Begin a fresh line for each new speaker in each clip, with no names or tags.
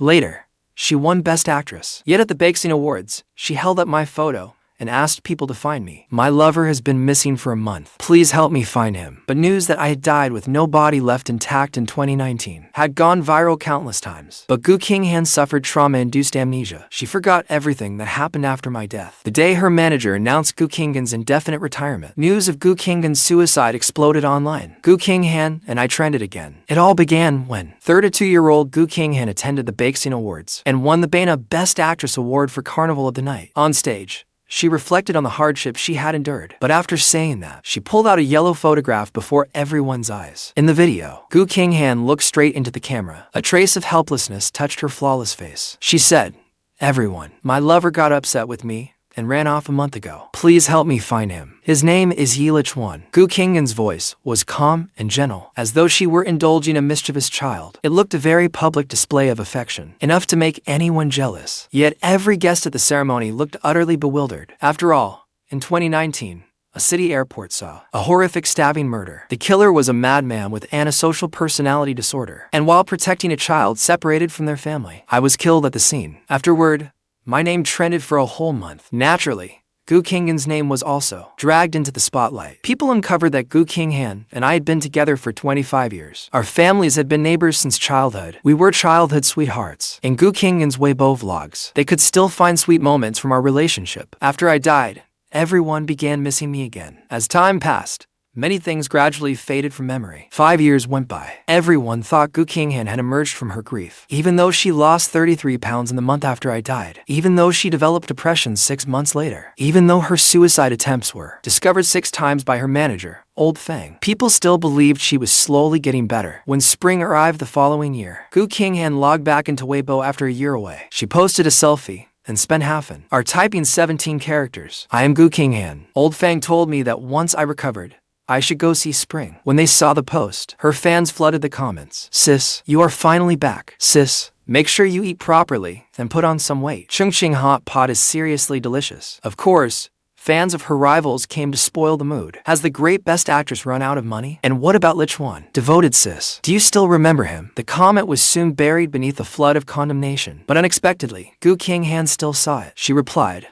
Later, she won Best Actress. Yet at the Baixing Awards, she held up my photo and asked people to find me. My lover has been missing for a month. Please help me find him. But news that I had died with no body left intact in 2019 had gone viral countless times. But Qinghan suffered trauma-induced amnesia. She forgot everything that happened after my death. The day her manager announced Qinghan's indefinite retirement, news of Qinghan's suicide exploded online. Qinghan and I trended again. It all began when 32-year-old Qinghan attended the Baixing Awards and won the BANA Best Actress Award for Carnival of the Night. On stage, she reflected on the hardship she had endured. But after saying that, she pulled out a yellow photograph before everyone's eyes. In the video, Qinghan looked straight into the camera. A trace of helplessness touched her flawless face. She said, "Everyone, my lover got upset with me and ran off a month ago. Please help me find him. His name is Lichuan." Qinghan's voice was calm and gentle, as though she were indulging a mischievous child. It looked a very public display of affection, enough to make anyone jealous. Yet every guest at the ceremony looked utterly bewildered. After all, in 2019, a city airport saw a horrific stabbing murder. The killer was a madman with antisocial personality disorder, and while protecting a child separated from their family, I was killed at the scene. Afterward, my name trended for a whole month. Naturally, Qinghan's name was also dragged into the spotlight. People uncovered that Qinghan and I had been together for 25 years. Our families had been neighbors since childhood. We were childhood sweethearts. In Qinghan's Weibo vlogs, they could still find sweet moments from our relationship. After I died, everyone began missing me again. As time passed, many things gradually faded from memory. 5 years went by. Everyone thought Qinghan had emerged from her grief. Even though she lost 33 pounds in the month after I died. Even though she developed depression 6 months later. Even though her suicide attempts were discovered 6 times by her manager, old Fang. People still believed she was slowly getting better. When spring arrived the following year, Qinghan logged back into Weibo after a year away. She posted a selfie and spent half an hour typing 17 characters. "I am Qinghan. Old Fang told me that once I recovered, I should go see spring." When they saw the post, her fans flooded the comments. "Sis, you are finally back. Sis, make sure you eat properly, then put on some weight. Chongqing hot pot is seriously delicious." Of course, fans of her rivals came to spoil the mood. Has the great Best Actress run out of money? And what about Lichuan? Devoted sis. Do you still remember him? The comment was soon buried beneath a flood of condemnation. But unexpectedly, Qinghan still saw it. She replied,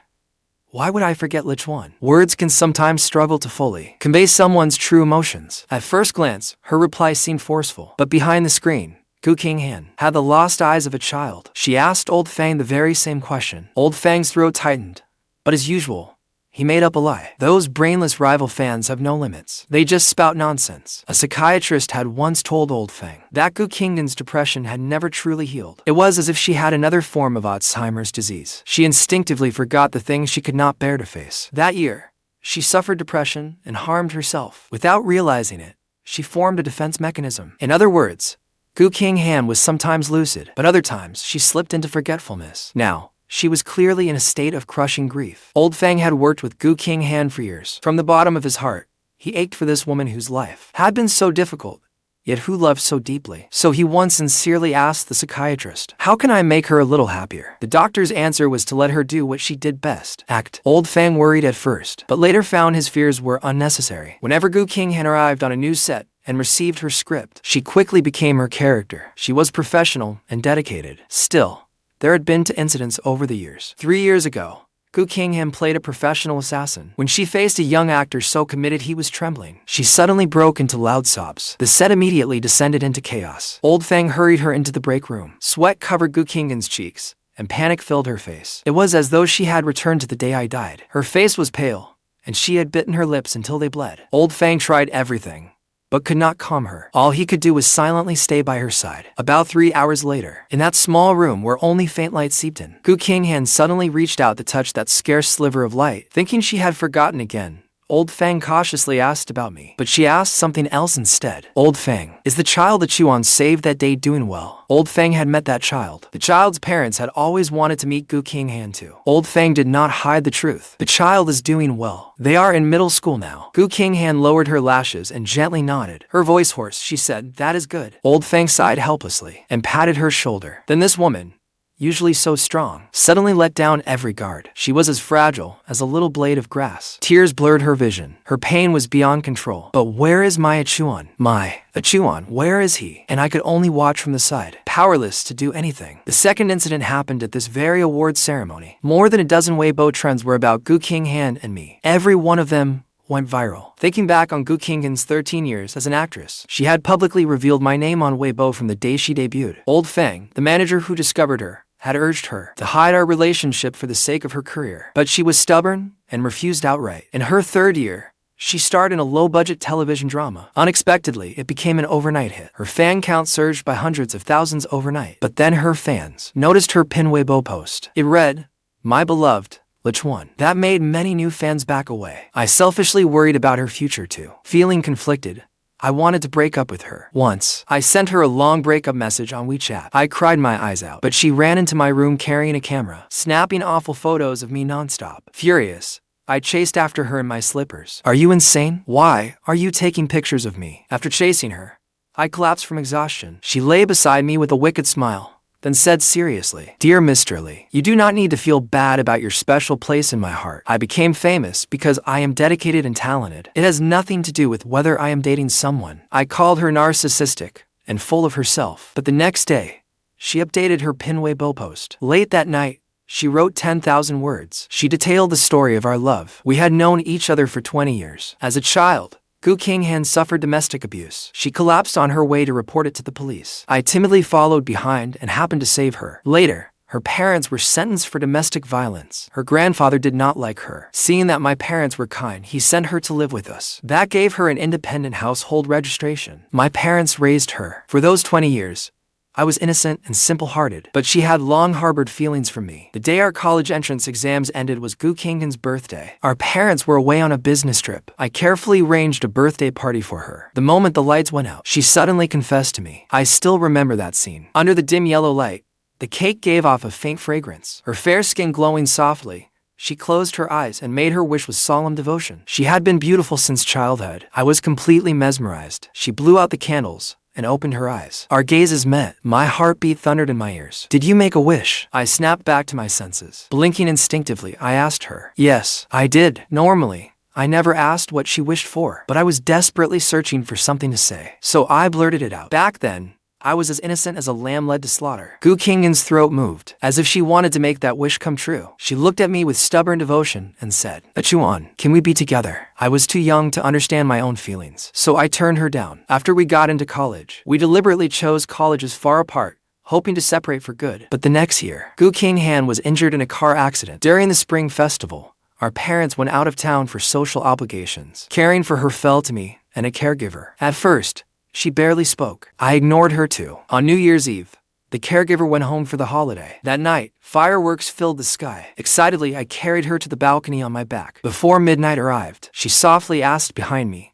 "Why would I forget Lichuan?" Words can sometimes struggle to fully convey someone's true emotions. At first glance, her reply seemed forceful. But behind the screen, Qinghan had the lost eyes of a child. She asked old Fang the very same question. Old Fang's throat tightened. But as usual, he made up a lie. Those brainless rival fans have no limits. They just spout nonsense. A psychiatrist had once told old Fang that Qinghan's depression had never truly healed. It was as if she had another form of Alzheimer's disease. She instinctively forgot the things she could not bear to face. That year, she suffered depression and harmed herself. Without realizing it, she formed a defense mechanism. In other words, Qinghan was sometimes lucid, but other times she slipped into forgetfulness. Now, she was clearly in a state of crushing grief. Old Fang had worked with Qinghan for years. From the bottom of his heart, he ached for this woman whose life had been so difficult, yet who loved so deeply. So he once sincerely asked the psychiatrist, "How can I make her a little happier?" The doctor's answer was to let her do what she did best, act. Old Fang worried at first, but later found his fears were unnecessary. Whenever Qinghan arrived on a new set and received her script, she quickly became her character. She was professional and dedicated. Still, there had been 2 incidents over the years. 3 years ago, Qinghan played a professional assassin. When she faced a young actor so committed he was trembling, she suddenly broke into loud sobs. The set immediately descended into chaos. Old Fang hurried her into the break room. Sweat covered Qinghan's cheeks, and panic filled her face. It was as though she had returned to the day I died. Her face was pale, and she had bitten her lips until they bled. Old Fang tried everything, but could not calm her. All he could do was silently stay by her side. About 3 hours later, in that small room where only faint light seeped in, Qinghan suddenly reached out to touch that scarce sliver of light. Thinking she had forgotten again, Old Fang cautiously asked about me, but she asked something else instead. "Old Fang, is the child A-Chuan saved that day doing well?" Old Fang had met that child. The child's parents had always wanted to meet Qinghan too. Old Fang did not hide the truth. The child is doing well. They are in middle school now. Qinghan lowered her lashes and gently nodded. Her voice hoarse, she said, "That is good." Old Fang sighed helplessly and patted her shoulder. Then this woman, usually so strong, suddenly let down every guard. She was as fragile as a little blade of grass. Tears blurred her vision. Her pain was beyond control. But where is my A-Chuan? My A-Chuan, where is he? And I could only watch from the side, powerless to do anything. The second incident happened at this very awards ceremony. More than a dozen Weibo trends were about Qinghan and me. Every one of them went viral. Thinking back on Qinghan's 13 years as an actress, she had publicly revealed my name on Weibo from the day she debuted. Old Fang, the manager who discovered her, had urged her to hide our relationship for the sake of her career. But she was stubborn and refused outright. In her third year, she starred in a low-budget television drama. Unexpectedly, it became an overnight hit. Her fan count surged by hundreds of thousands overnight. But then her fans noticed her pin Weibo post. It read, "My beloved Lichuan." That made many new fans back away. I selfishly worried about her future too. Feeling conflicted, I wanted to break up with her. Once, I sent her a long breakup message on WeChat. I cried my eyes out, but she ran into my room carrying a camera, snapping awful photos of me nonstop. Furious, I chased after her in my slippers. "Are you insane? Why are you taking pictures of me?" After chasing her, I collapsed from exhaustion. She lay beside me with a wicked smile, then said seriously, "Dear Mr. Lee, you do not need to feel bad about your special place in my heart. I became famous because I am dedicated and talented. It has nothing to do with whether I am dating someone." I called her narcissistic and full of herself. But the next day, she updated her pin Weibo post. Late that night, she wrote 10,000 words. She detailed the story of our love. We had known each other for 20 years. As a child, Qinghan suffered domestic abuse. She collapsed on her way to report it to the police. I timidly followed behind and happened to save her. Later, her parents were sentenced for domestic violence. Her grandfather did not like her. Seeing that my parents were kind, he sent her to live with us. That gave her an independent household registration. My parents raised her. For those 20 years, I was innocent and simple-hearted, but she had long harbored feelings for me. The day our college entrance exams ended was Qinghan's birthday. Our parents were away on a business trip. I carefully arranged a birthday party for her. The moment the lights went out, she suddenly confessed to me. I still remember that scene. Under the dim yellow light, the cake gave off a faint fragrance. Her fair skin glowing softly, she closed her eyes and made her wish with solemn devotion. She had been beautiful since childhood. I was completely mesmerized. She blew out the candles and opened her eyes. Our gazes met. My heartbeat thundered in my ears. "Did you make a wish?" I snapped back to my senses. Blinking instinctively, I asked her. "Yes, I did." Normally, I never asked what she wished for, but I was desperately searching for something to say. So I blurted it out. Back then, I was as innocent as a lamb led to slaughter. Qinghan's throat moved, as if she wanted to make that wish come true. She looked at me with stubborn devotion and said, "A-Chuan, can we be together?" I was too young to understand my own feelings, so I turned her down. After we got into college, we deliberately chose colleges far apart, hoping to separate for good. But the next year, Qinghan was injured in a car accident. During the spring festival, our parents went out of town for social obligations. Caring for her fell to me and a caregiver. At first, she barely spoke. I ignored her too. On New Year's Eve, the caregiver went home for the holiday. That night, fireworks filled the sky. Excitedly, I carried her to the balcony on my back. Before midnight arrived, she softly asked behind me,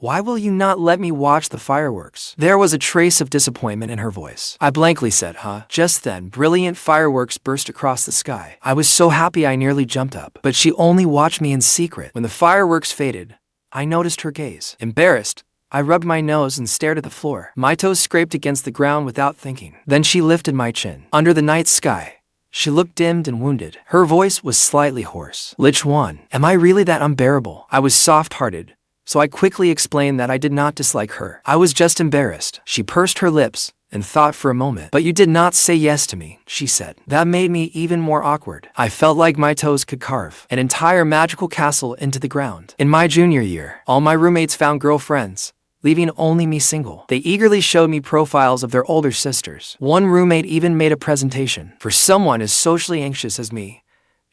"Why will you not let me watch the fireworks?" There was a trace of disappointment in her voice. I blankly said, "Huh?" Just then, brilliant fireworks burst across the sky. I was so happy I nearly jumped up, but she only watched me in secret. When the fireworks faded, I noticed her gaze. Embarrassed, I rubbed my nose and stared at the floor. My toes scraped against the ground without thinking. Then she lifted my chin. Under the night sky, she looked dimmed and wounded. Her voice was slightly hoarse. "Lichuan, am I really that unbearable?" I was soft-hearted, so I quickly explained that I did not dislike her. I was just embarrassed. She pursed her lips and thought for a moment. "But you did not say yes to me," she said. That made me even more awkward. I felt like my toes could carve an entire magical castle into the ground. In my junior year, all my roommates found girlfriends, leaving only me single. They eagerly showed me profiles of their older sisters. One roommate even made a presentation. For someone as socially anxious as me,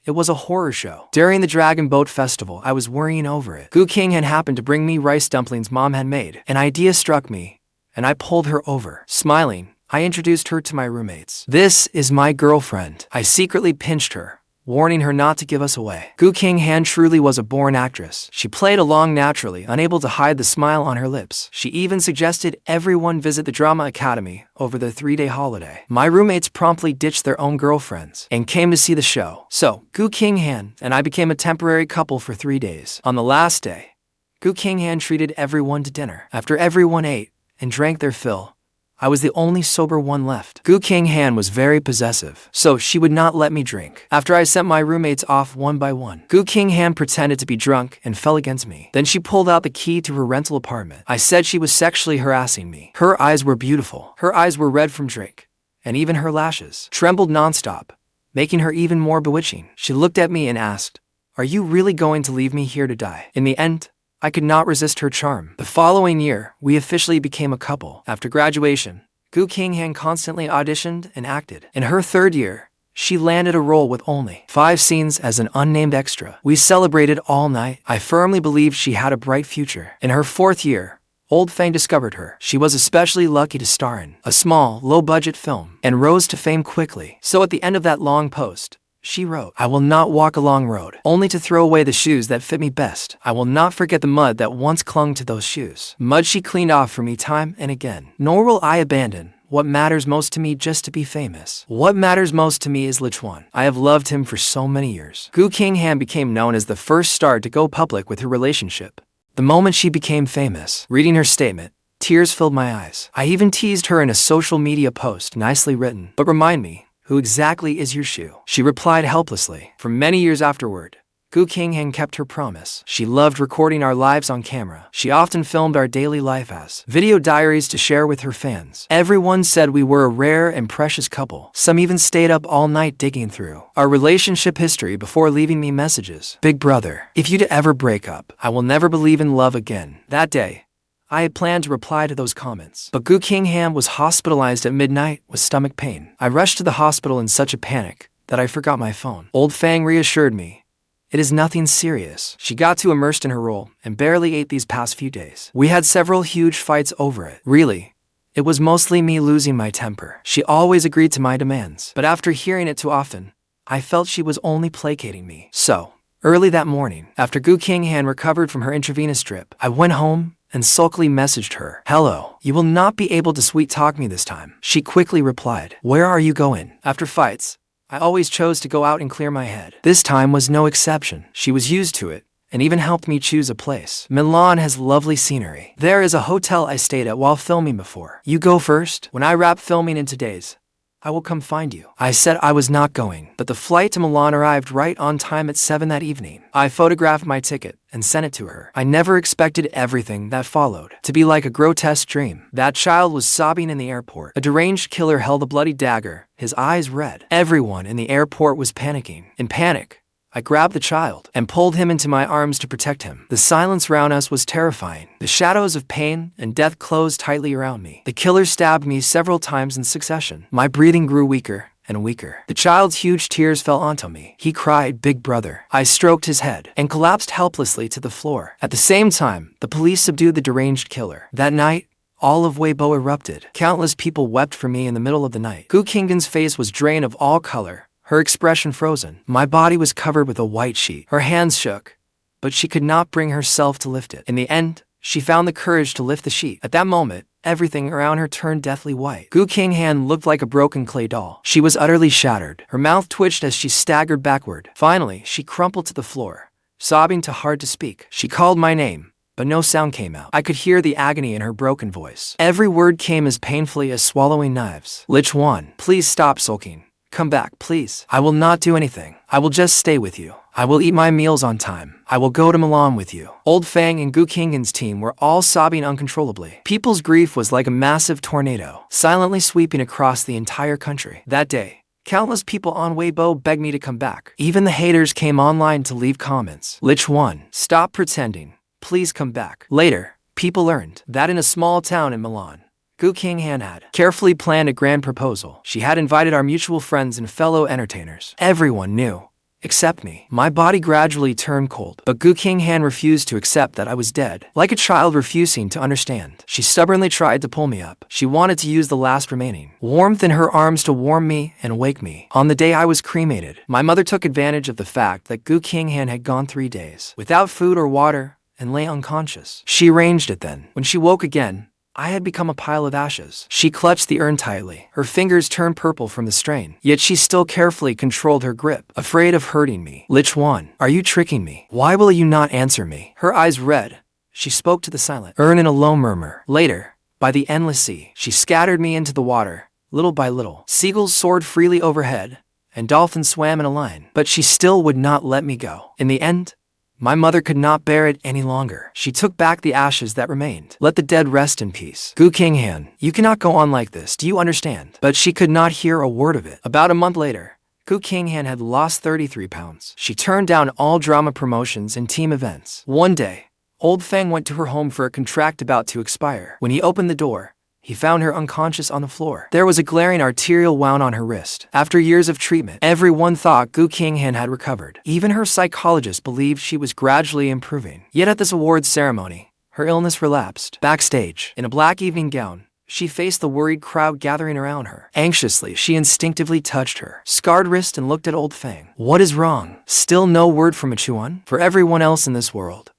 it was a horror show. During the Dragon Boat Festival, I was worrying over it. Qinghan happened to bring me rice dumplings Mom had made. An idea struck me, and I pulled her over. Smiling, I introduced her to my roommates. "This is my girlfriend." I secretly pinched her, warning her not to give us away. Qinghan truly was a born actress. She played along naturally, unable to hide the smile on her lips. She even suggested everyone visit the Drama Academy over the 3-day holiday. My roommates promptly ditched their own girlfriends and came to see the show. So, Qinghan and I became a temporary couple for 3 days. On the last day, Qinghan treated everyone to dinner. After everyone ate and drank their fill, I was the only sober one left. Qinghan was very possessive, so she would not let me drink. After I sent my roommates off one by one, Qinghan pretended to be drunk and fell against me. Then she pulled out the key to her rental apartment. I said she was sexually harassing me. Her eyes were beautiful. Her eyes were red from drink, and even her lashes trembled nonstop, making her even more bewitching. She looked at me and asked, "Are you really going to leave me here to die?" In the end, I could not resist her charm. The following year, we officially became a couple. After graduation, Qinghan constantly auditioned and acted. In her third year, she landed a role with only 5 scenes as an unnamed extra. We celebrated all night. I firmly believed she had a bright future. In her 4th year, old Fang discovered her. She was especially lucky to star in a small, low-budget film and rose to fame quickly. So at the end of that long post, she wrote, "I will not walk a long road, only to throw away the shoes that fit me best. I will not forget the mud that once clung to those shoes. Mud she cleaned off for me time and again. Nor will I abandon what matters most to me just to be famous. What matters most to me is Lichuan. I have loved him for so many years." Qinghan became known as the first star to go public with her relationship. The moment she became famous, reading her statement, tears filled my eyes. I even teased her in a social media post, nicely written, "But remind me, who exactly is your shoe?" She replied helplessly. For many years afterward, Qinghan kept her promise. She loved recording our lives on camera. She often filmed our daily life as video diaries to share with her fans. Everyone said we were a rare and precious couple. Some even stayed up all night digging through our relationship history before leaving me messages. "Big brother, if you'd ever break up, I will never believe in love again." That day, I had planned to reply to those comments, but Qinghan was hospitalized at midnight with stomach pain. I rushed to the hospital in such a panic that I forgot my phone. Old Fang reassured me, "It is nothing serious." She got too immersed in her role and barely ate these past few days. We had several huge fights over it. Really, it was mostly me losing my temper. She always agreed to my demands, but after hearing it too often, I felt she was only placating me. So, early that morning, after Qinghan recovered from her intravenous drip, I went home and sulkily messaged her, "Hello, you will not be able to sweet-talk me this time." She quickly replied, "Where are you going?" After fights, I always chose to go out and clear my head. This time was no exception. She was used to it and even helped me choose a place. Milan has lovely scenery. There is a hotel I stayed at while filming before. "You go first. When I wrap filming in 2 days, I will come find you." I said I was not going, but the flight to Milan arrived right on time at 7 that evening. I photographed my ticket and sent it to her. I never expected everything that followed to be like a grotesque dream. That child was sobbing in the airport. A deranged killer held a bloody dagger, his eyes red. Everyone in the airport was panicking. In panic, I grabbed the child and pulled him into my arms to protect him. The silence around us was terrifying. The shadows of pain and death closed tightly around me. The killer stabbed me several times in succession. My breathing grew weaker and weaker. The child's huge tears fell onto me. He cried, "Big brother." I stroked his head and collapsed helplessly to the floor. At the same time, the police subdued the deranged killer. That night, all of Weibo erupted. Countless people wept for me in the middle of the night. Qinghan's face was drained of all color, her expression frozen. My body was covered with a white sheet. Her hands shook, but she could not bring herself to lift it. In the end, she found the courage to lift the sheet. At that moment, everything around her turned deathly white. Qinghan looked like a broken clay doll. She was utterly shattered. Her mouth twitched as she staggered backward. Finally, she crumpled to the floor, sobbing too hard to speak. She called my name, but no sound came out. I could hear the agony in her broken voice. Every word came as painfully as swallowing knives. "Lichuan, please stop sulking. Come back, please. I will not do anything. I will just stay with you. I will eat my meals on time. I will go to Milan with you." Old Fang and Qinghan's team were all sobbing uncontrollably. People's grief was like a massive tornado, silently sweeping across the entire country. That day, countless people on Weibo begged me to come back. Even the haters came online to leave comments. "Lichuan, stop pretending. Please come back." Later, people learned that in a small town in Milan, Qinghan had carefully planned a grand proposal. She had invited our mutual friends and fellow entertainers. Everyone knew, except me. My body gradually turned cold, but Qinghan refused to accept that I was dead. Like a child refusing to understand, she stubbornly tried to pull me up. She wanted to use the last remaining warmth in her arms to warm me and wake me. On the day I was cremated, my mother took advantage of the fact that Qinghan had gone 3 days without food or water and lay unconscious. She arranged it then. When she woke again, I had become a pile of ashes. She clutched the urn tightly. Her fingers turned purple from the strain, yet she still carefully controlled her grip, afraid of hurting me. "Lichuan, are you tricking me? Why will you not answer me?" Her eyes red, she spoke to the silent urn in a low murmur. Later, by the endless sea. She scattered me into the water, little by little. Seagulls soared freely overhead, and dolphins swam in a line. But she still would not let me go. In the end, my mother could not bear it any longer. She took back the ashes that remained. Let the dead rest in peace. Qinghan, you cannot go on like this. Do you understand? But she could not hear a word of it. About a month later, Qinghan had lost 33 pounds. She turned down all drama promotions and team events. One day, old Fang went to her home for a contract about to expire. When he opened the door, he found her unconscious on the floor. There was a glaring arterial wound on her wrist. After years of treatment, everyone thought Qinghan had recovered. Even her psychologist believed she was gradually improving. Yet at this awards ceremony, her illness relapsed. Backstage, in a black evening gown, she faced the worried crowd gathering around her. Anxiously, she instinctively touched her scarred wrist and looked at old Fang. What is wrong? Still no word from A-Chuan? For everyone else in this world,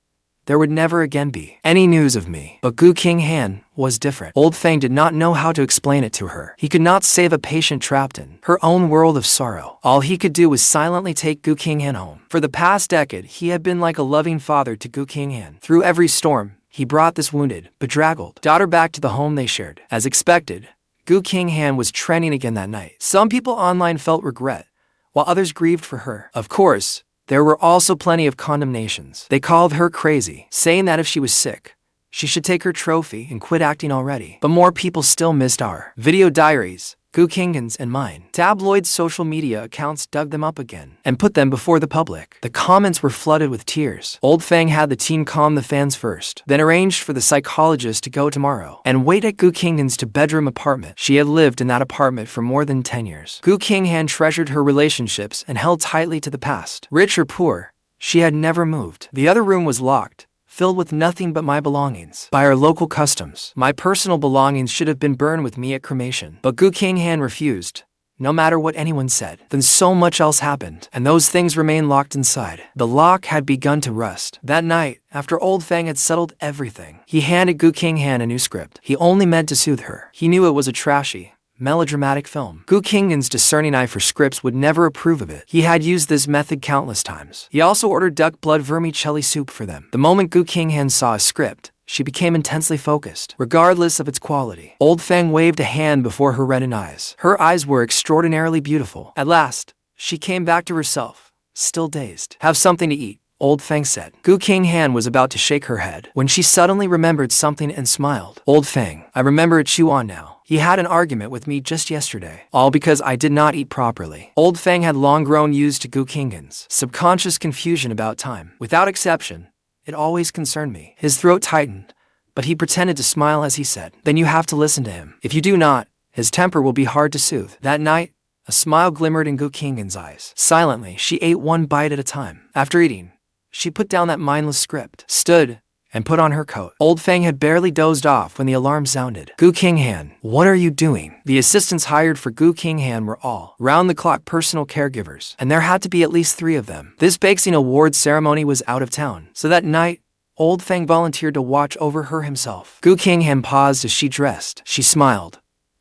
there would never again be any news of me. But Qinghan was different. Old Fang did not know how to explain it to her. He could not save a patient trapped in her own world of sorrow. All he could do was silently take Qinghan home. For the past decade, he had been like a loving father to Qinghan. Through every storm, he brought this wounded, bedraggled daughter back to the home they shared. As expected, Qinghan was trending again that night. Some people online felt regret, while others grieved for her. Of course, there were also plenty of condemnations. They called her crazy, saying that if she was sick, she should take her trophy and quit acting already. But more people still missed our video diaries, Qinghan's and mine. Tabloid social media accounts dug them up again and put them before the public. The comments were flooded with tears. Old Fang had the team calm the fans first, then arranged for the psychologist to go tomorrow and wait at Qinghan's two-bedroom apartment. She had lived in that apartment for more than 10 years. Qinghan treasured her relationships and held tightly to the past. Rich or poor, she had never moved. The other room was locked, filled with nothing but my belongings. By our local customs, my personal belongings should have been burned with me at cremation. But Qinghan refused, no matter what anyone said. Then so much else happened, and those things remained locked inside. The lock had begun to rust. That night, after old Fang had settled everything, he handed Qinghan a new script. He only meant to soothe her. He knew it was a trashy, melodramatic film. Qinghan's discerning eye for scripts would never approve of it. He had used this method countless times. He also ordered duck blood vermicelli soup for them. The moment Qinghan saw a script, she became intensely focused, regardless of its quality. Old Fang waved a hand before her reddened eyes. Her eyes were extraordinarily beautiful. At last, she came back to herself, still dazed. Have something to eat, old Fang said. Qinghan was about to shake her head when she suddenly remembered something and smiled. Old Fang, I remember A-Chuan now. He had an argument with me just yesterday, all because I did not eat properly. Old Fang had long grown used to Qinghan's subconscious confusion about time. Without exception, it always concerned me. His throat tightened, but he pretended to smile as he said, "Then you have to listen to him. If you do not, his temper will be hard to soothe." That night, a smile glimmered in Qinghan's eyes. Silently, she ate one bite at a time. After eating, she put down that mindless script, stood, and put on her coat. Old Fang had barely dozed off when the alarm sounded. Qinghan, what are you doing? The assistants hired for Qinghan were all round-the-clock personal caregivers, and there had to be at least 3 of them. This Baixing award ceremony was out of town, so that night, old Fang volunteered to watch over her himself. Qinghan paused as she dressed. She smiled.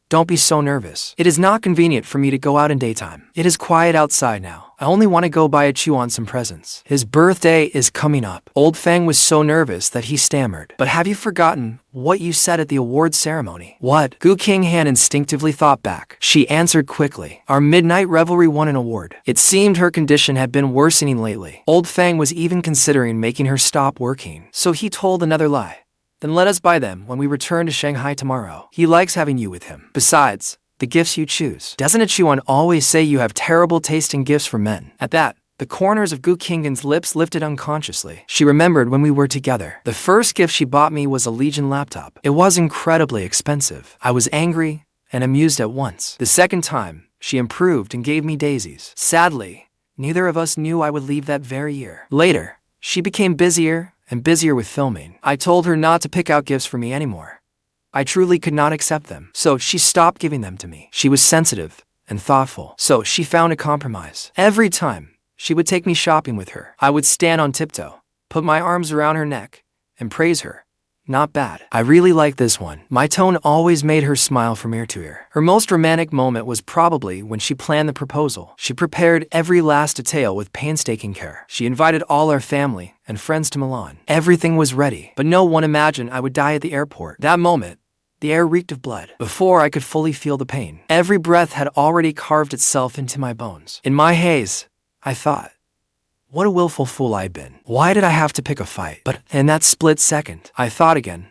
Don't be so nervous. It is not convenient for me to go out in daytime. It is quiet outside now. I only want to go buy A-Chuan some presents. His birthday is coming up. Old Fang was so nervous that he stammered. But have you forgotten what you said at the awards ceremony? What? Qinghan instinctively thought back. She answered quickly. Our midnight revelry won an award. It seemed her condition had been worsening lately. Old Fang was even considering making her stop working. So he told another lie. Then let us buy them when we return to Shanghai tomorrow. He likes having you with him. Besides, the gifts you choose. Doesn't A-Chuan always say you have terrible taste in gifts for men? At that, the corners of Qinghan's lips lifted unconsciously. She remembered when we were together. The first gift she bought me was a Legion laptop. It was incredibly expensive. I was angry and amused at once. The second time, she improved and gave me daisies. Sadly, neither of us knew I would leave that very year. Later, she became busier and busier with filming. I told her not to pick out gifts for me anymore. I truly could not accept them, so she stopped giving them to me. She was sensitive and thoughtful, so she found a compromise. Every time she would take me shopping with her, I would stand on tiptoe, put my arms around her neck, and praise her. Not bad. I really like this one. My tone always made her smile from ear to ear. Her most romantic moment was probably when she planned the proposal. She prepared every last detail with painstaking care. She invited all our family and friends to Milan. Everything was ready, but no one imagined I would die at the airport. That moment, The air reeked of blood. Before I could fully feel the pain, every breath had already carved itself into my bones. In my haze, I thought, what a willful fool I'd been. Why did I have to pick a fight? But in that split second, I thought again.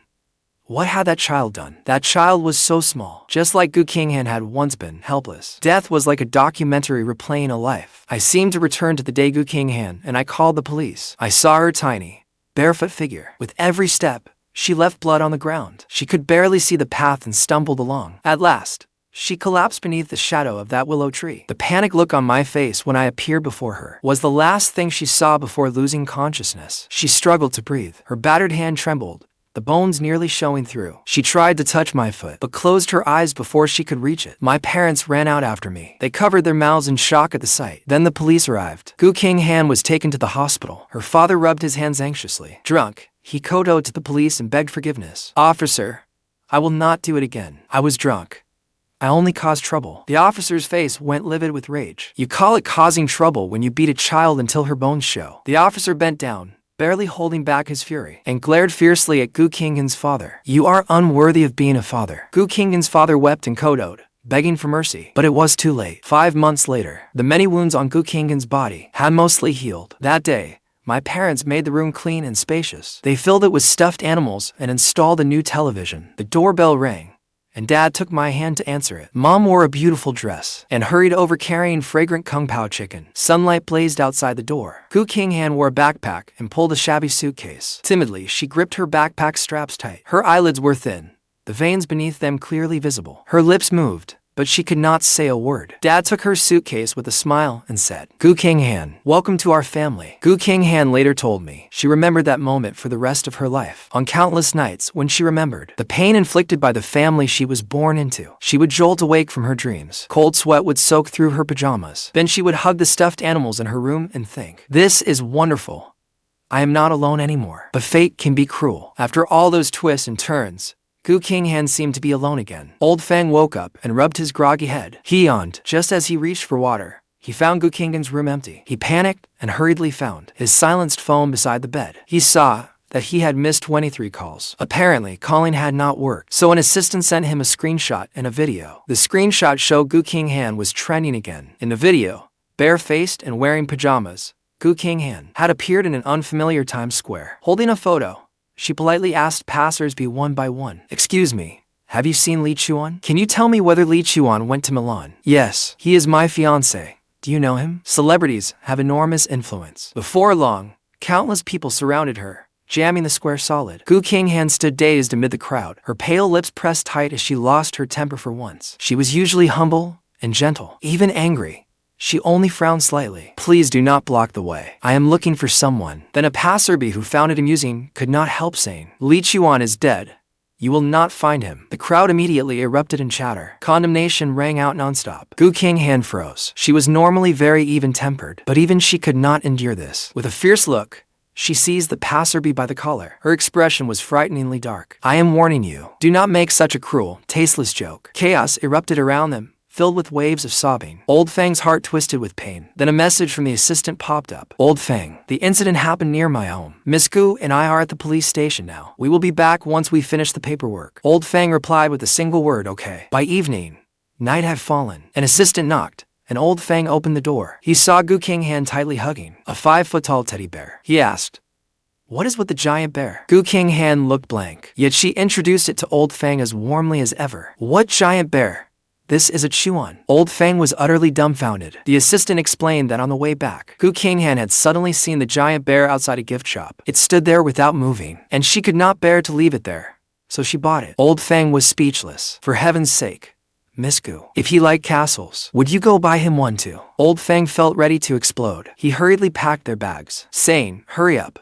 What had that child done? That child was so small, just like Qinghan had once been, helpless. Death was like a documentary replaying a life. I seemed to return to the day Qinghan, and I called the police. I saw her tiny, barefoot figure. With every step, she left blood on the ground. She could barely see the path and stumbled along. At last, she collapsed beneath the shadow of that willow tree. The panic look on my face when I appeared before her was the last thing she saw before losing consciousness. She struggled to breathe. Her battered hand trembled, the bones nearly showing through. She tried to touch my foot, but closed her eyes before she could reach it. My parents ran out after me. They covered their mouths in shock at the sight. Then the police arrived. Qinghan was taken to the hospital. Her father rubbed his hands anxiously. Drunk, he kowtowed to the police and begged forgiveness. Officer, I will not do it again. I was drunk. I only caused trouble. The officer's face went livid with rage. You call it causing trouble when you beat a child until her bones show. The officer bent down, barely holding back his fury, and glared fiercely at Qinghan's father. You are unworthy of being a father. Qinghan's father wept and kowtowed, begging for mercy. But it was too late. 5 months later, the many wounds on Qinghan's body had mostly healed. That day, my parents made the room clean and spacious. They filled it with stuffed animals and installed a new television. The doorbell rang, and Dad took my hand to answer it. Mom wore a beautiful dress and hurried over carrying fragrant kung pao chicken. Sunlight blazed outside the door. Qinghan wore a backpack and pulled a shabby suitcase. Timidly, she gripped her backpack straps tight. Her eyelids were thin, the veins beneath them clearly visible. Her lips moved, but she could not say a word. Dad took her suitcase with a smile and said, Qinghan, welcome to our family. Qinghan later told me she remembered that moment for the rest of her life. On countless nights when she remembered the pain inflicted by the family she was born into, she would jolt awake from her dreams. Cold sweat would soak through her pajamas. Then she would hug the stuffed animals in her room and think, this is wonderful. I am not alone anymore. But fate can be cruel. After all those twists and turns, Qinghan seemed to be alone again. Old Fang woke up and rubbed his groggy head. He yawned. Just as he reached for water, he found Qinghan's room empty. He panicked and hurriedly found his silenced phone beside the bed. He saw that he had missed 23 calls. Apparently, calling had not worked, so an assistant sent him a screenshot and a video. The screenshot showed Qinghan was trending again. In the video, bare-faced and wearing pajamas, Qinghan had appeared in an unfamiliar Times Square. Holding a photo, she politely asked passers-by one by one, excuse me, have you seen Lichuan? Can you tell me whether Lichuan went to Milan? Yes, he is my fiancé. Do you know him? Celebrities have enormous influence. Before long, countless people surrounded her, jamming the square solid. Qinghan stood dazed amid the crowd, her pale lips pressed tight as she lost her temper for once. She was usually humble and gentle, even angry. She only frowned slightly. Please do not block the way. I am looking for someone. Then a passerby who found it amusing could not help saying, Lichuan is dead. You will not find him. The crowd immediately erupted in chatter. Condemnation rang out nonstop. Qinghan froze. She was normally very even-tempered, but even she could not endure this. With a fierce look, she seized the passerby by the collar. Her expression was frighteningly dark. I am warning you. Do not make such a cruel, tasteless joke. Chaos erupted around them, filled with waves of sobbing. Old Fang's heart twisted with pain. Then a message from the assistant popped up. Old Fang, the incident happened near my home. Miss Gu and I are at the police station now. We will be back once we finish the paperwork. Old Fang replied with a single word, okay. By evening, night had fallen. An assistant knocked, and Old Fang opened the door. He saw Qinghan tightly hugging a 5-foot-tall teddy bear. He asked, what is with the giant bear? Qinghan looked blank, yet she introduced it to Old Fang as warmly as ever. What giant bear? This is A-Chuan. Old Fang was utterly dumbfounded. The assistant explained that on the way back, Qinghan had suddenly seen the giant bear outside a gift shop. It stood there without moving, and she could not bear to leave it there, so she bought it. Old Fang was speechless. For heaven's sake, Miss Gu, if he liked castles, would you go buy him one too? Old Fang felt ready to explode. He hurriedly packed their bags, saying, hurry up.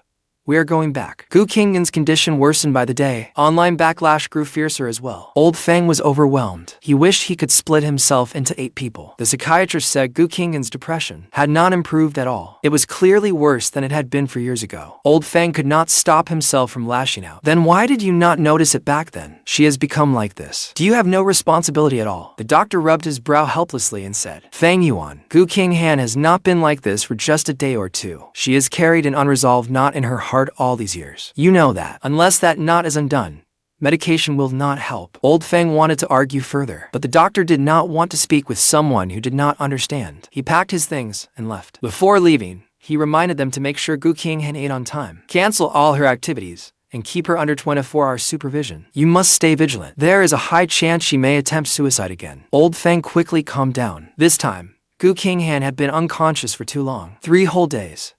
We are going back. Qinghan's condition worsened by the day. Online backlash grew fiercer as well. Old Fang was overwhelmed. He wished he could split himself into 8 people. The psychiatrist said Qinghan's depression had not improved at all. It was clearly worse than it had been for years ago. Old Fang could not stop himself from lashing out. Then why did you not notice it back then? She has become like this. Do you have no responsibility at all? The doctor rubbed his brow helplessly and said, Fang Yuan, Qinghan has not been like this for just a day or two. She has carried an unresolved knot in her heart all these years. You know that. Unless that knot is undone, Medication will not help. Old Fang wanted to argue further, but the doctor did not want to speak with someone who did not understand. He packed his things and left. Before leaving, he reminded them to make sure Qinghan ate on time, cancel all her activities, and keep her under 24-hour supervision. You must stay vigilant. There is a high chance she may attempt suicide again. Old Fang quickly calmed down. This time, Qinghan had been unconscious for too long, 3 whole days.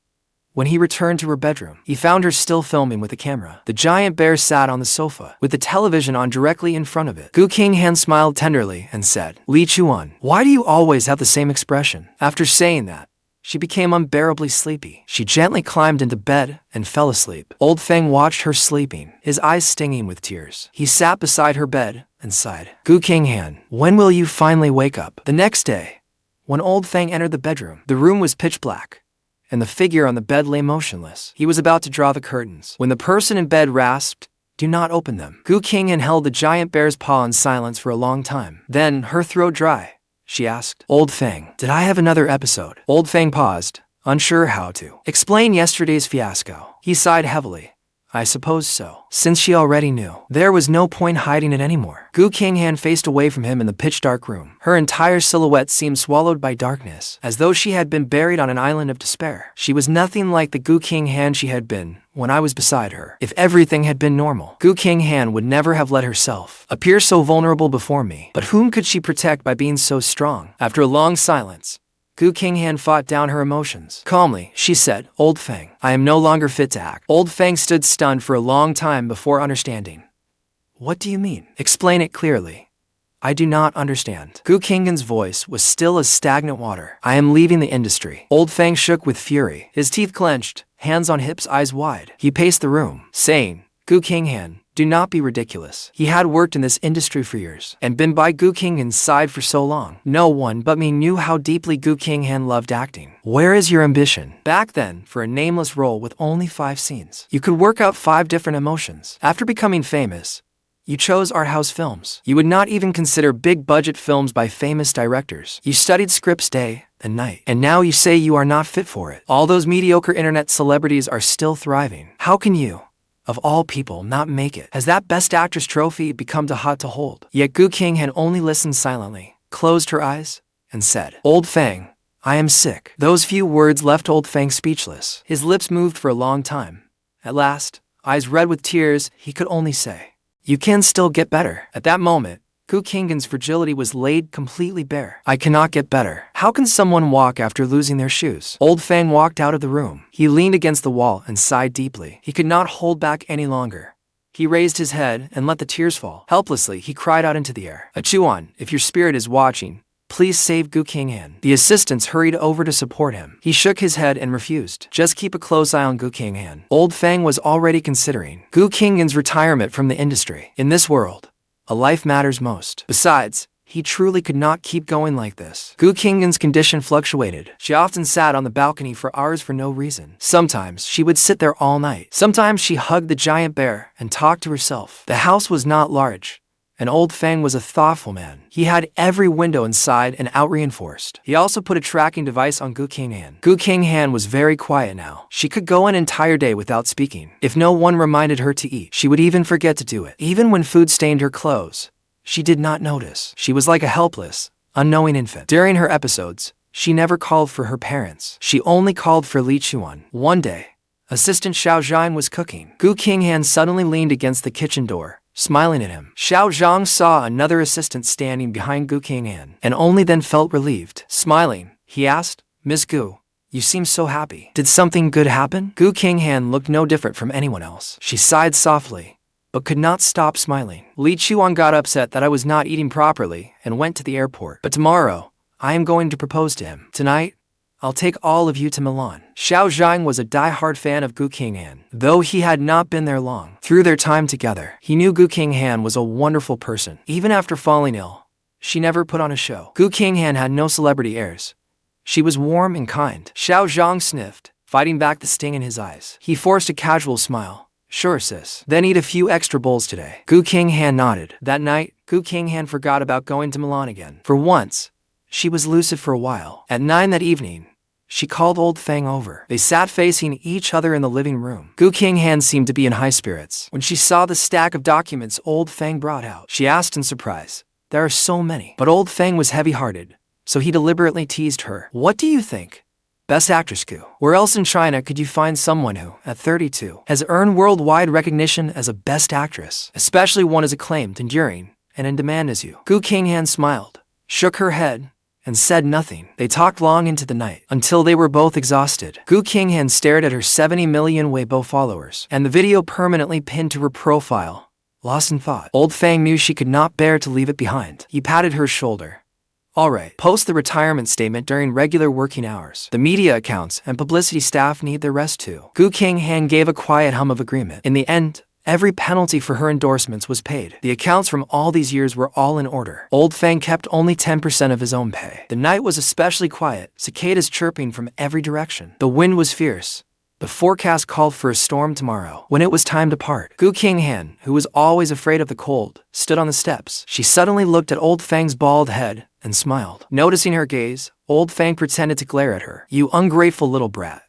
When he returned to her bedroom, he found her still filming with the camera. The giant bear sat on the sofa, with the television on directly in front of it. Qinghan smiled tenderly and said, "Lichuan, why do you always have the same expression?" After saying that, she became unbearably sleepy. She gently climbed into bed and fell asleep. Old Fang watched her sleeping, his eyes stinging with tears. He sat beside her bed and sighed. "Qinghan, when will you finally wake up?" The next day, when Old Fang entered the bedroom, the room was pitch black, and the figure on the bed lay motionless. He was about to draw the curtains, when the person in bed rasped, "Do not open them." Qinghan held the giant bear's paw in silence for a long time. Then, her throat dry, she asked, "Old Fang, did I have another episode?" Old Fang paused, unsure how to explain yesterday's fiasco. He sighed heavily. "I suppose so." Since she already knew, there was no point hiding it anymore. Qinghan faced away from him in the pitch-dark room. Her entire silhouette seemed swallowed by darkness, as though she had been buried on an island of despair. She was nothing like the Qinghan she had been when I was beside her. If everything had been normal, Qinghan would never have let herself appear so vulnerable before me. But whom could she protect by being so strong? After a long silence, Qinghan fought down her emotions. Calmly, she said, "Old Fang, I am no longer fit to act." Old Fang stood stunned for a long time before understanding. "What do you mean? Explain it clearly." "I do not understand." Qinghan's voice was still as stagnant water. "I am leaving the industry." Old Fang shook with fury, his teeth clenched, hands on hips, eyes wide. He paced the room, saying, "Qinghan, do not be ridiculous." He had worked in this industry for years, and been by Qinghan's side for so long. No one but me knew how deeply Qinghan loved acting. "Where is your ambition?" Back then, for a nameless role with only 5 scenes, you could work out 5 different emotions. After becoming famous, you chose art house films. You would not even consider big-budget films by famous directors. You studied scripts day and night, and now you say you are not fit for it. All those mediocre internet celebrities are still thriving. How can you, of all people, not make it? Has that Best Actress trophy become too hot to hold? Yet Qinghan only listened silently, closed her eyes, and said, "Old Fang, I am sick." Those few words left Old Fang speechless. His lips moved for a long time. At last, eyes red with tears, he could only say, "You can still get better." At that moment, Qinghan's fragility was laid completely bare. "I cannot get better. How can someone walk after losing their shoes?" Old Fang walked out of the room. He leaned against the wall and sighed deeply. He could not hold back any longer. He raised his head and let the tears fall. Helplessly, he cried out into the air, "A-Chuan, if your spirit is watching, please save Qinghan." The assistants hurried over to support him. He shook his head and refused. "Just keep a close eye on Qinghan." Old Fang was already considering Qinghan's retirement from the industry. In this world, a life matters most. Besides, he truly could not keep going like this. Qinghan's condition fluctuated. She often sat on the balcony for hours for no reason. Sometimes she would sit there all night. Sometimes she hugged the giant bear and talked to herself. The house was not large, and Old Fang was a thoughtful man. He had every window inside and out reinforced. He also put a tracking device on Qinghan. Qinghan was very quiet now. She could go an entire day without speaking. If no one reminded her to eat, she would even forget to do it. Even when food stained her clothes, she did not notice. She was like a helpless, unknowing infant. During her episodes, she never called for her parents. She only called for Lichuan. One day, Assistant Xiao Zhang was cooking. Qinghan suddenly leaned against the kitchen door, smiling at him. Xiao Zhang saw another assistant standing behind Qinghan, and only then felt relieved. Smiling, he asked, "Miss Gu, you seem so happy. Did something good happen?" Qinghan looked no different from anyone else. She sighed softly, but could not stop smiling. "Lichuan got upset that I was not eating properly and went to the airport. But tomorrow, I am going to propose to him. Tonight, I'll take all of you to Milan." Xiao Zhang was a die-hard fan of Qinghan, though he had not been there long. Through their time together, he knew Qinghan was a wonderful person. Even after falling ill, she never put on a show. Qinghan had no celebrity airs. She was warm and kind. Xiao Zhang sniffed, fighting back the sting in his eyes. He forced a casual smile. "Sure, sis. Then eat a few extra bowls today." Qinghan nodded. That night, Qinghan forgot about going to Milan again. For once, she was lucid for a while. At 9 that evening, she called old Fang over. They sat facing each other in the living room. Qinghan seemed to be in high spirits. When she saw the stack of documents old Fang brought out, she asked in surprise, "There are so many." But old Fang was heavy-hearted, so he deliberately teased her. "What do you think? Best actress Gu. Where else in China could you find someone who, at 32, has earned worldwide recognition as a best actress, especially one as acclaimed, enduring, and in demand as you?" Qinghan smiled, shook her head, and said nothing. They talked long into the night, until they were both exhausted. Qinghan stared at her 70 million Weibo followers, and the video permanently pinned to her profile. Lost in thought, old Fang knew she could not bear to leave it behind. He patted her shoulder. "All right, post the retirement statement during regular working hours. The media accounts and publicity staff need their rest too." Qinghan gave a quiet hum of agreement. In the end, every penalty for her endorsements was paid. The accounts from all these years were all in order. Old Fang kept only 10% of his own pay. The night was especially quiet, cicadas chirping from every direction. The wind was fierce. The forecast called for a storm tomorrow. When it was time to part, Qinghan, who was always afraid of the cold, stood on the steps. She suddenly looked at old Fang's bald head and smiled. Noticing her gaze, old Fang pretended to glare at her. "You ungrateful little brat.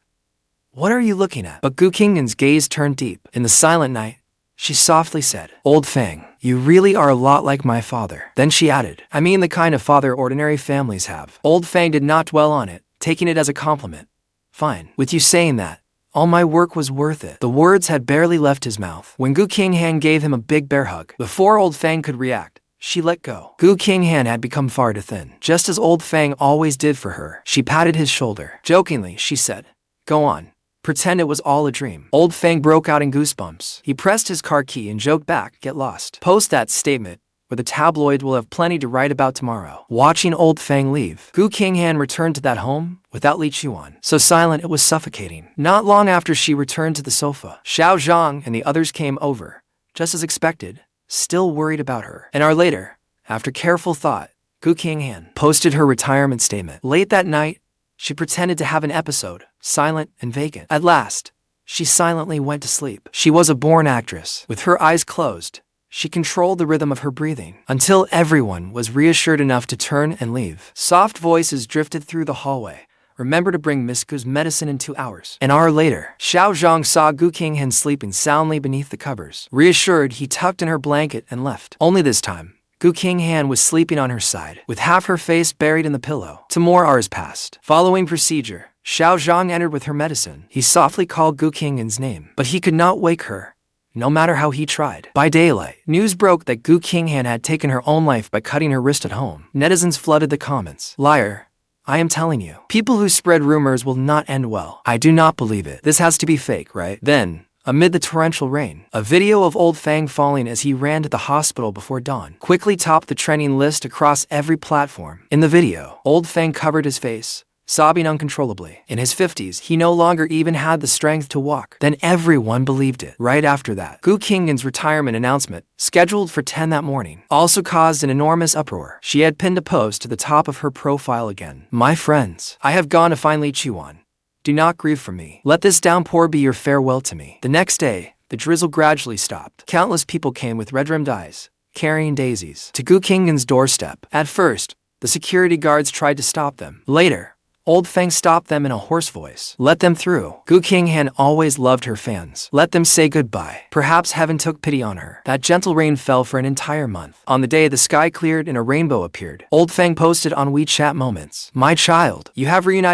What are you looking at?" But Qinghan's gaze turned deep. In the silent night, she softly said, "Old Fang, you really are a lot like my father." Then she added, "I mean the kind of father ordinary families have." Old Fang did not dwell on it, taking it as a compliment. "Fine. With you saying that, all my work was worth it." The words had barely left his mouth when Qinghan gave him a big bear hug. Before old Fang could react, she let go. Qinghan had become far too thin, just as old Fang always did for her. She patted his shoulder. Jokingly, she said, "Go on. Pretend it was all a dream." Old Fang broke out in goosebumps. He pressed his car key and joked back, "Get lost. Post that statement, or the tabloid will have plenty to write about tomorrow." Watching old Fang leave, Qinghan returned to that home without Lichuan. So silent it was suffocating. Not long after she returned to the sofa, Xiao Zhang and the others came over, just as expected, still worried about her. An hour later, after careful thought, Qinghan posted her retirement statement. Late that night, she pretended to have an episode, silent and vacant. At last, she silently went to sleep. She was a born actress. With her eyes closed, she controlled the rhythm of her breathing, until everyone was reassured enough to turn and leave. Soft voices drifted through the hallway. "Remember to bring Miss Gu's medicine in 2 hours. An hour later, Xiao Zhang saw Qinghan sleeping soundly beneath the covers. Reassured, he tucked in her blanket and left. Only this time, Qinghan was sleeping on her side, with half her face buried in the pillow. 2 more hours passed. Following procedure, Xiao Zhang entered with her medicine. He softly called Qinghan's name, but he could not wake her, no matter how he tried. By daylight, news broke that Qinghan had taken her own life by cutting her wrist at home. Netizens flooded the comments. "Liar. I am telling you. People who spread rumors will not end well. I do not believe it. This has to be fake, right?" Then, amid the torrential rain, a video of old Fang falling as he ran to the hospital before dawn quickly topped the trending list across every platform. In the video, old Fang covered his face, sobbing uncontrollably. In his 50s, he no longer even had the strength to walk. Then everyone believed it. Right after that, Qinghan's retirement announcement, scheduled for 10 that morning, also caused an enormous uproar. She had pinned a post to the top of her profile again. "My friends, I have gone to find Lichuan. Do not grieve for me. Let this downpour be your farewell to me." The next day, the drizzle gradually stopped. Countless people came with red-rimmed eyes, carrying daisies, to Qinghan's doorstep. At first, the security guards tried to stop them. Later, old Fang stopped them in a hoarse voice. "Let them through." Qinghan always loved her fans. Let them say goodbye. Perhaps heaven took pity on her. That gentle rain fell for an entire month. On the day the sky cleared and a rainbow appeared, old Fang posted on WeChat moments, "My child, you have reunited